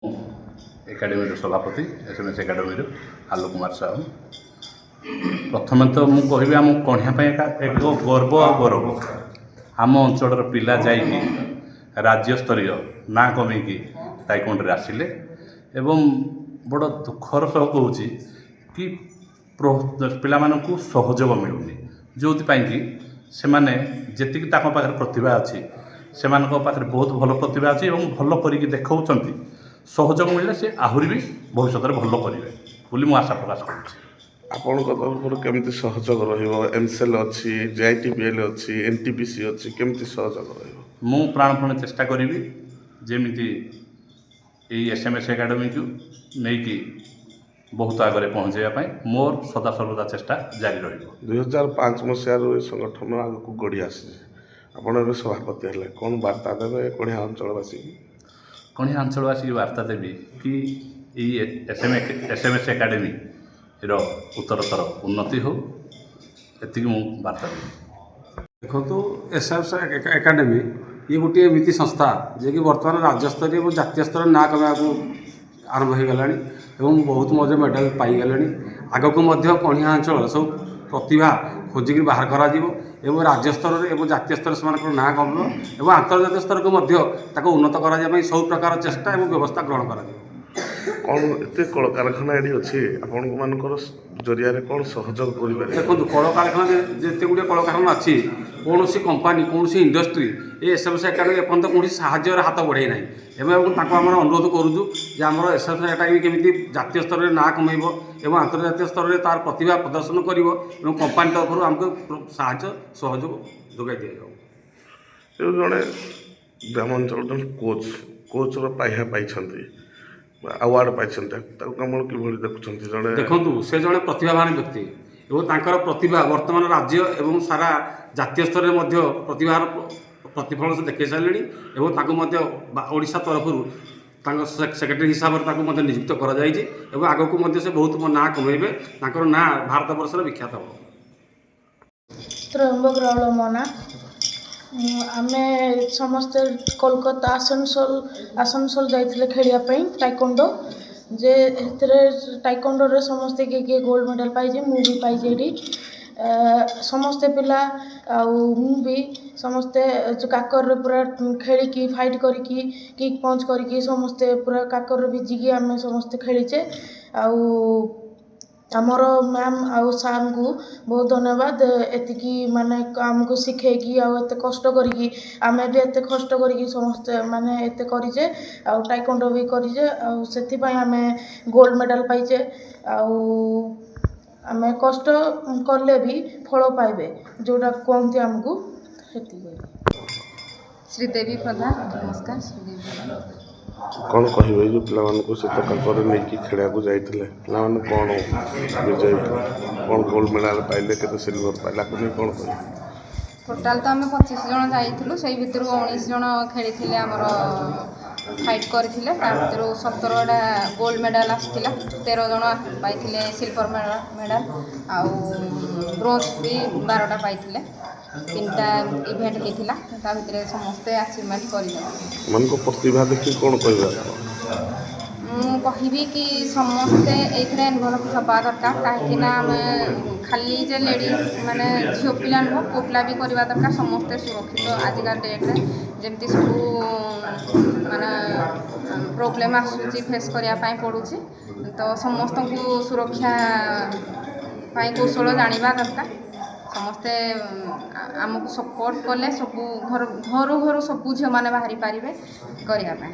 Academy सभापति SMS academy Alok Kumar Sahu. प्रथम तो मुझे कहि आम कणिया एक गर्व और गौरव आम अंचल पिला जाइए राज्य स्तरीय ना कमेकी ताइकोंडे आसिले एवं बड़ दुखर सह कहूँ कि पिला मानकु सहयोग मिलूनी जो कि से माने जेतिकी ताको पाखरे प्रतिभा अच्छी से पाखरे बहुत भल प्रतिभा अच्छी और भल करिक देखाउछंती सहयोग मिले से आहरी भी भविष्य में भल करेंगे बोली मुझे आशा प्रकाश करुँच। आपण तरफ केमती सहयोग रमसेल अच्छी JITPL अच्छी NTPC अच्छी केमती सहयोग मु प्राणपण चेष्टा करी जमी SMS एकाडेमी को लेकिन बहुत आगे पहुँचाई मोर सदा सर्वदा चेष्टा जारी रही। 2005 मसीह संगठन आग को गढ़ी आसी आपड़ सभापति है कौन वार्ता देवे कणिया अंचलवासी कणिया अंचलवासी की वार्ता देवी कि SMS एकाडेमी उत्तरतर उन्नति हो एति वार्ता देवी। देखो SMS एकाडेमी ये गोटे एमती संस्था जे कि बर्तमान राज्यस्तरीय और जातीय स्तर ना कमा आरंभ हो गला एवं बहुत मजा मेडल पाईगले आग को कणिया अंचल सब प्रतिभा खोजिक बाहर कर राज्य स्तर और जातीय स्तर से ना कम और आंतर्जातीय स्तर को उन्नत कराया सब प्रकार चेष्टा और व्यवस्था ग्रहण कर कौन एत कल कारखाना ये अच्छे आपण मानकर जरिया कौन सहयोग कर देखो कल कारखाना जिते गुड़े कल कारखाना अच्छी कौन कंपानी कौन इंडस्ट्री ये SMS एकाडेमी एपर्त कौन साहाଯ୍य हाथ बढ़े ना एवं अनुरोध करुचु आम SMS एकाडेमी केमी जातीय स्तर में ना कमेब और आंतर्जातीय स्तर में तार प्रतिभा प्रदर्शन कर कंपानी तरफ आमको साहाଯ୍य सहयोग जोगाई दि जाऊ। जड़े ग्रामांचल जन कोचर पाई अवार्ड पाई कमल कि देखुं देखु से जड़े प्रतिभावान व्यक्ति और तांकर प्रतिभा वर्तमान राज्य एवं सारा जातीय स्तर में प्रतिभार प्रतिफलन से देखा सारे ओडिशा तरफ सेक्रेटरी हिसाब से नियुक्त कर आग को से बहुत ना कमेबे ना भारत वर्ष विख्यात हो। त्रयंबक राउल मना आमे समस्ते कोलकाता आसनसोल जाइए खेलियापाई टाइकोंडो जे टाइकोंडो रे समस्ते किए गोल्ड मेडल पाई मुझे पाई समस्ते पिला भी समस्ते काकर पूरा खेलिकी फाइट करके किक पंच करके समस्ते पूरा काकर भिजिकी आम समस्ते खेलीचे आमर मैम आउ सार को बहुत धन्यवाद एतिकी माने आमको शिखेकी आते कष्ट करी आमे भी एत कष्ट करी समस्ते माने एत करीचे टाइकोंडो भी करीचे से आमे गोल्ड मेडल पाइचे आमे कष्ट कले भी फल पाइबे जोटा कहते आमको श्रीदेवी प्रधान नमस्कार श्रीदेवी प्रधान कौन कहे जो पिला से काकर नहीं खेड़ा जाते पे कौन विजय कौन गोल्ड मेडल पाइले के सिल्वर पाइला कौन कह टोटाल तो आम 25 जन जाइलु से भितर 19 जन खेली आमर फाइट करते भर 17टा गोल्ड मेडल आसाला 13 जन पाई सिल्वर मेडल आउ ब्रोंज भी 12टा पाई 3टा इवेंट होता भितर समस्ते अचिवमेंट कर प्रतिभा देखिए कौन कहि कि समस्ते ये इनवल्व हवा दरकार कहीं आम खाली जे लेडीज माने झील पिला नुह पुओ पिला भी करवा दरकार समस्ते सुरक्षित आजिका डेट्रे जमती सब माने प्रोब्लेम आसूची फेस करने पड़ू तो समस्त को सुरक्षा कौशल जाना दरकार समस्ते आमको सपोर्ट कले सब घर घर सब झील मैंने बाहरी पारे करने।